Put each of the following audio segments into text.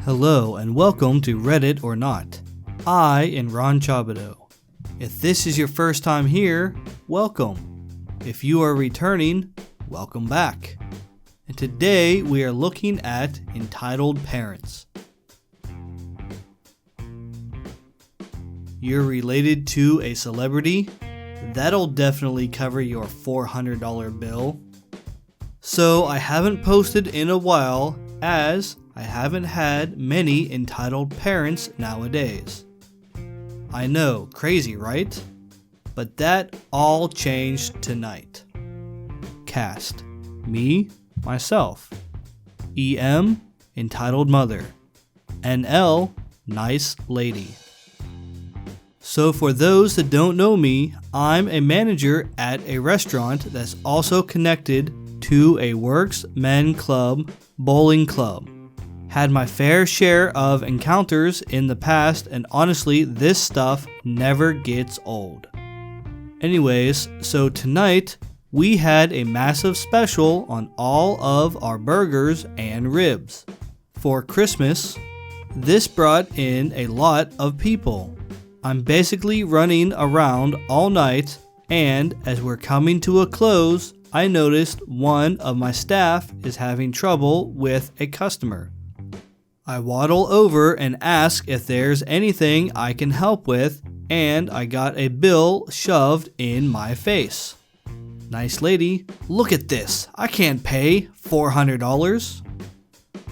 Hello and welcome to Reddit or Not. I am Ron Chabuduo. If this is your first time here, welcome. If you are returning, welcome back. And today we are looking at entitled parents. You're related to a celebrity? That'll definitely cover your $400 bill. So I haven't posted in a while as I haven't had many entitled parents nowadays. I know, crazy, right? But that all changed tonight. Cast: me, myself. EM, entitled mother. NL, nice lady. So for those that don't know me, I'm a manager at a restaurant that's also connected to a Works Men Club bowling club. Had my fair share of encounters in the past, and honestly, this stuff never gets old. Anyways, so tonight we had a massive special on all of our burgers and ribs. For Christmas, this brought in a lot of people. I'm basically running around all night, and as we're coming to a close, I noticed one of my staff is having trouble with a customer. I waddle over and ask if there's anything I can help with, and I got a bill shoved in my face. Nice lady, look at this, I can't pay $400.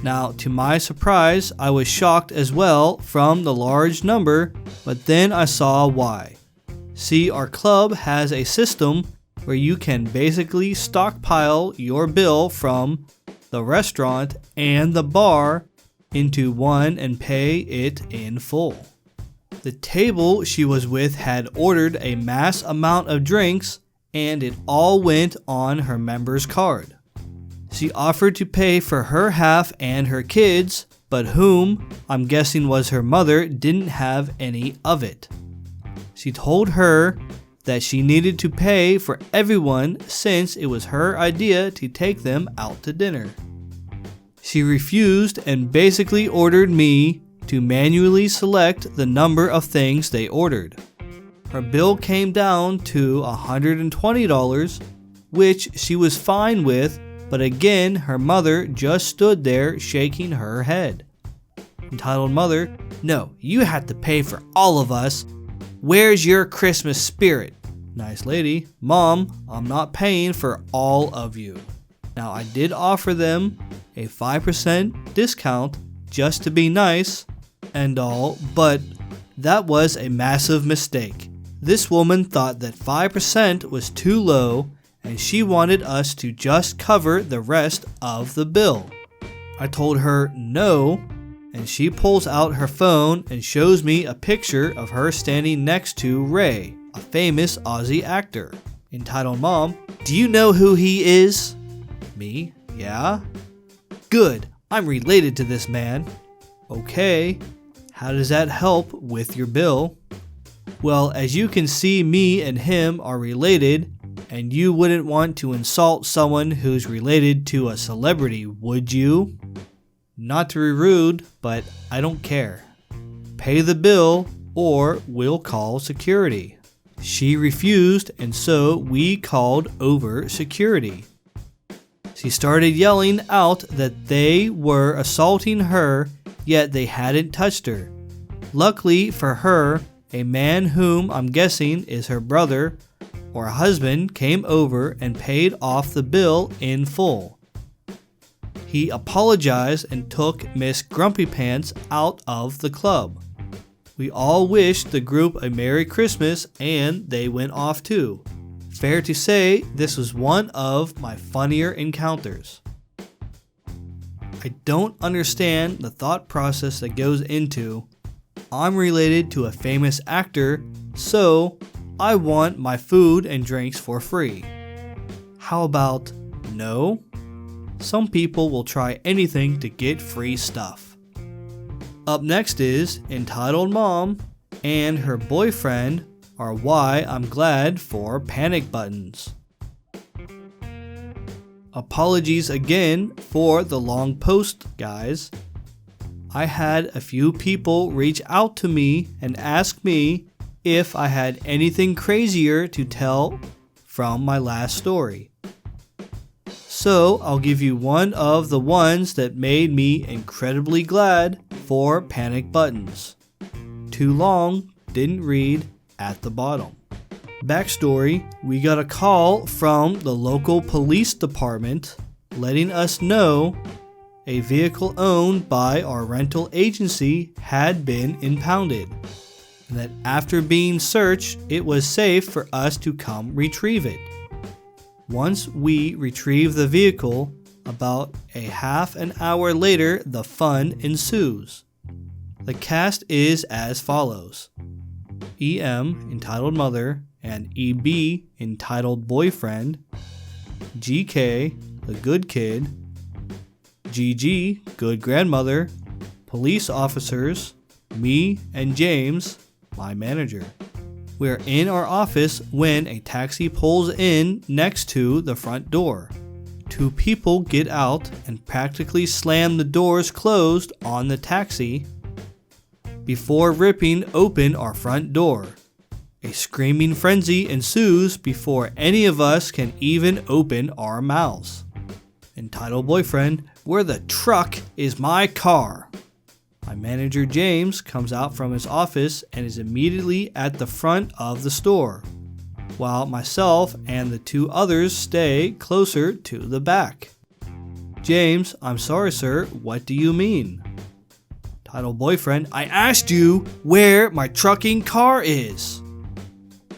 Now, to my surprise, I was shocked as well from the large number, but then I saw why. See, our club has a system where you can basically stockpile your bill from the restaurant and the bar into one and pay it in full. The table she was with had ordered a mass amount of drinks, and it all went on her member's card. She offered to pay for her half and her kids, but whom, I'm guessing was her mother, didn't have any of it. She told her that she needed to pay for everyone since it was her idea to take them out to dinner. She refused and basically ordered me to manually select the number of things they ordered. Her bill came down to $120, which she was fine with, but again, her mother just stood there shaking her head. Entitled mother: no, you had to pay for all of us. Where's your Christmas spirit? Nice lady: Mom, I'm not paying for all of you. Now, I did offer them a 5% discount just to be nice and all, but that was a massive mistake. This woman thought that 5% was too low, and she wanted us to just cover the rest of the bill. I told her no, and she pulls out her phone and shows me a picture of her standing next to Ray, a famous Aussie actor. Entitled Mom: do you know who he is? Me: yeah. Good, I'm related to this man. Okay, how does that help with your bill? Well, as you can see, me and him are related, and you wouldn't want to insult someone who's related to a celebrity, would you? Not to be rude, but I don't care. Pay the bill or we'll call security. She refused, and so we called over security. She started yelling out that they were assaulting her, yet they hadn't touched her. Luckily for her, a man whom I'm guessing is her brother or husband came over and paid off the bill in full. He apologized and took Miss Grumpy Pants out of the club. We all wished the group a Merry Christmas, and they went off too. Fair to say, this was one of my funnier encounters. I don't understand the thought process that goes into, I'm related to a famous actor, so I want my food and drinks for free. How about no? Some people will try anything to get free stuff. Up next is Entitled Mom and her boyfriend are why I'm glad for panic buttons. Apologies again for the long post, guys. I had a few people reach out to me and ask me if I had anything crazier to tell from my last story. So I'll give you one of the ones that made me incredibly glad for panic buttons. Too long, didn't read at the bottom. Backstory, we got a call from the local police department letting us know a vehicle owned by our rental agency had been impounded, and that after being searched, it was safe for us to come retrieve it. Once we retrieve the vehicle, about a half an hour later, the fun ensues. The cast is as follows: EM, entitled Mother, and EB, entitled Boyfriend, GK, the Good Kid, GG, Good Grandmother, police officers, me, and James, my manager. We're in our office when a taxi pulls in next to the front door. Two people get out and practically slam the doors closed on the taxi before ripping open our front door. A screaming frenzy ensues before any of us can even open our mouths. Entitled Boyfriend, where the truck is my car? My manager James comes out from his office and is immediately at the front of the store, while myself and the two others stay closer to the back. James, I'm sorry sir, what do you mean? Entitled Boyfriend, I asked you where my trucking car is.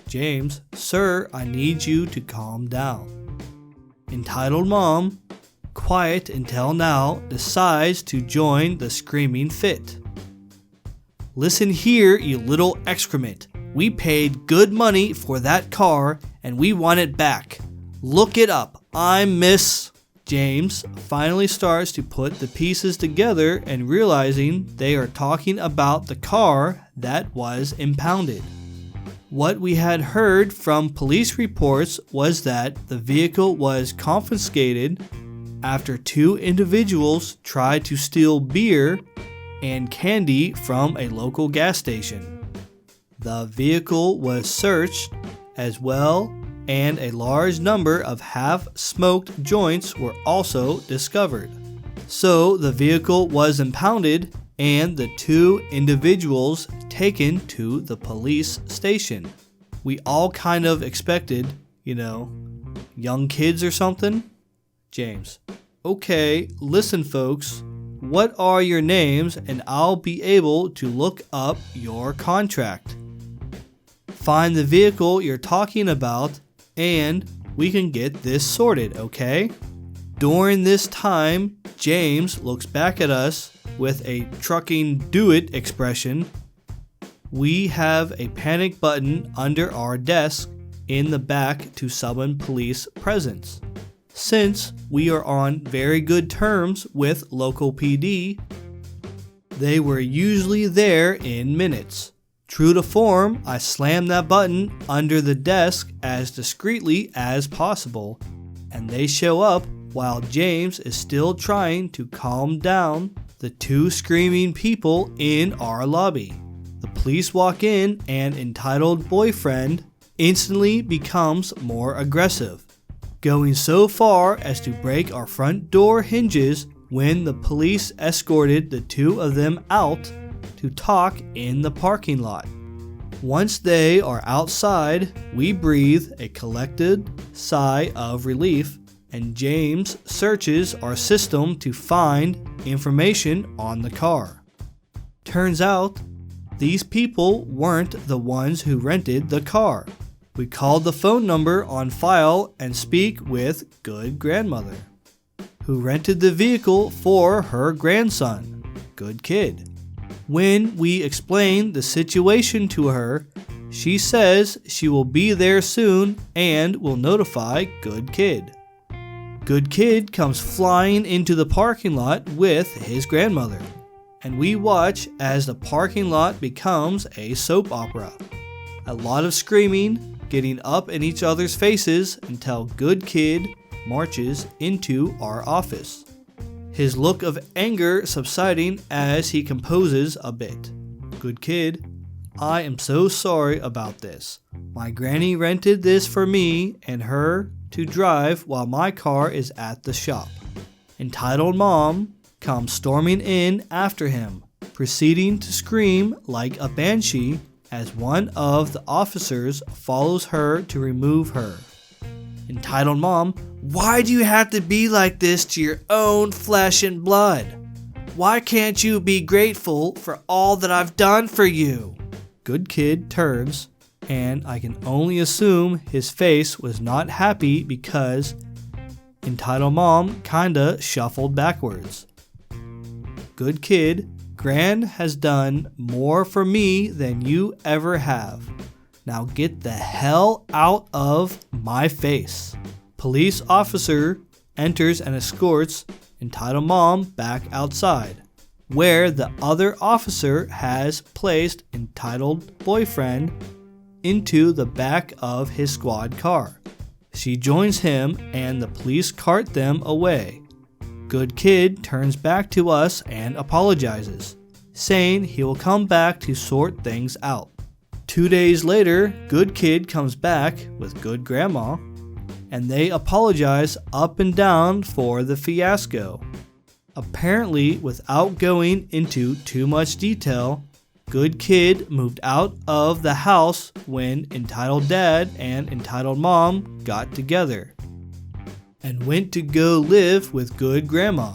James, sir, I need you to calm down. Entitled Mom, quiet until now, decides to join the screaming fit. Listen here, you little excrement. We paid good money for that car and we want it back. Look it up. I'm Miss... James finally starts to put the pieces together and realizing they are talking about the car that was impounded. What we had heard from police reports was that the vehicle was confiscated after two individuals tried to steal beer and candy from a local gas station. The vehicle was searched as well, and a large number of half-smoked joints were also discovered. So the vehicle was impounded and the two individuals taken to the police station. We all kind of expected, young kids or something. James, okay, listen folks, what are your names and I'll be able to look up your contract. Find the vehicle you're talking about and we can get this sorted, okay? During this time, James looks back at us with a trucking do it expression. We have a panic button under our desk in the back to summon police presence. Since we are on very good terms with local PD, they were usually there in minutes. True to form, I slammed that button under the desk as discreetly as possible, and they show up while James is still trying to calm down the two screaming people in our lobby. The police walk in and entitled Boyfriend instantly becomes more aggressive, going so far as to break our front door hinges when the police escorted the two of them out to talk in the parking lot. Once they are outside, we breathe a collected sigh of relief, and James searches our system to find information on the car. Turns out, these people weren't the ones who rented the car. We called the phone number on file and speak with Good Grandmother, who rented the vehicle for her grandson, Good Kid. When we explain the situation to her, she says she will be there soon and will notify Good Kid. Good Kid comes flying into the parking lot with his grandmother, and we watch as the parking lot becomes a soap opera. A lot of screaming, getting up in each other's faces until Good Kid marches into our office. his look of anger subsiding as he composes a bit. Good kid, I am so sorry about this. My granny rented this for me and her to drive while my car is at the shop. Entitled mom comes storming in after him, proceeding to scream like a banshee as one of the officers follows her to remove her. Entitled mom, why do you have to be like this to your own flesh and blood? Why can't you be grateful for all that I've done for you? Good kid turns, and I can only assume his face was not happy because entitled mom kinda shuffled backwards. Good kid, Gran has done more for me than you ever have. Now get the hell out of my face. Police officer enters and escorts entitled mom back outside, where the other officer has placed entitled boyfriend into the back of his squad car. She joins him and the police cart them away. Good kid turns back to us and apologizes, saying he will come back to sort things out. 2 days later, good kid comes back with good grandma, and they apologize up and down for the fiasco. Apparently, without going into too much detail, good kid moved out of the house when entitled dad and entitled mom got together and went to go live with good grandma.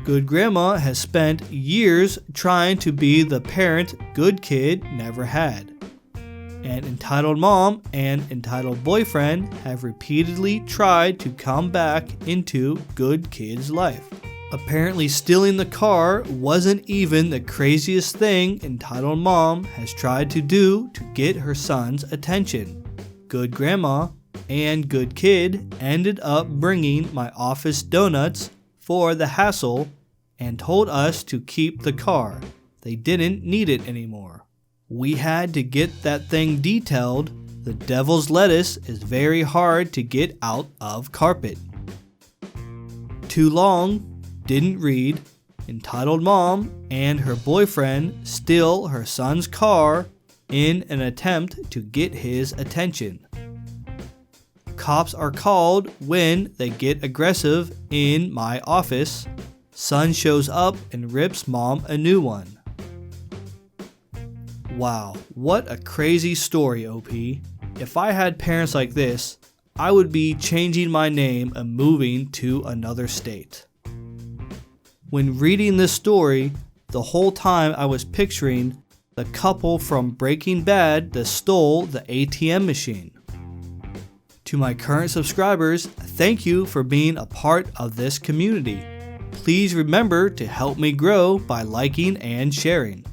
Good grandma has spent years trying to be the parent good kid never had. And entitled mom and entitled boyfriend have repeatedly tried to come back into good kid's life. Apparently stealing the car wasn't even the craziest thing entitled mom has tried to do to get her son's attention. Good grandma and good kid ended up bringing my office donuts for the hassle and told us to keep the car. They didn't need it anymore. We had to get that thing detailed. The devil's lettuce is very hard to get out of carpet. Too long, didn't read, entitled mom and her boyfriend steal her son's car in an attempt to get his attention. Cops are called when they get aggressive in my office. Son shows up and rips mom a new one. Wow, what a crazy story, OP. If I had parents like this, I would be changing my name and moving to another state. When reading this story, the whole time I was picturing the couple from Breaking Bad that stole the ATM machine. To my current subscribers, thank you for being a part of this community. Please remember to help me grow by liking and sharing.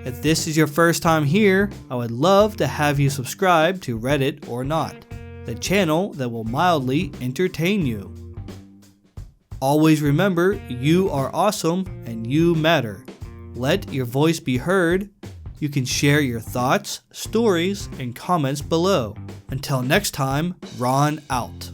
If this is your first time here, I would love to have you subscribe to Reddit or Not, the channel that will mildly entertain you. Always remember, you are awesome and you matter. Let your voice be heard. You can share your thoughts, stories, and comments below. Until next time, Ron out.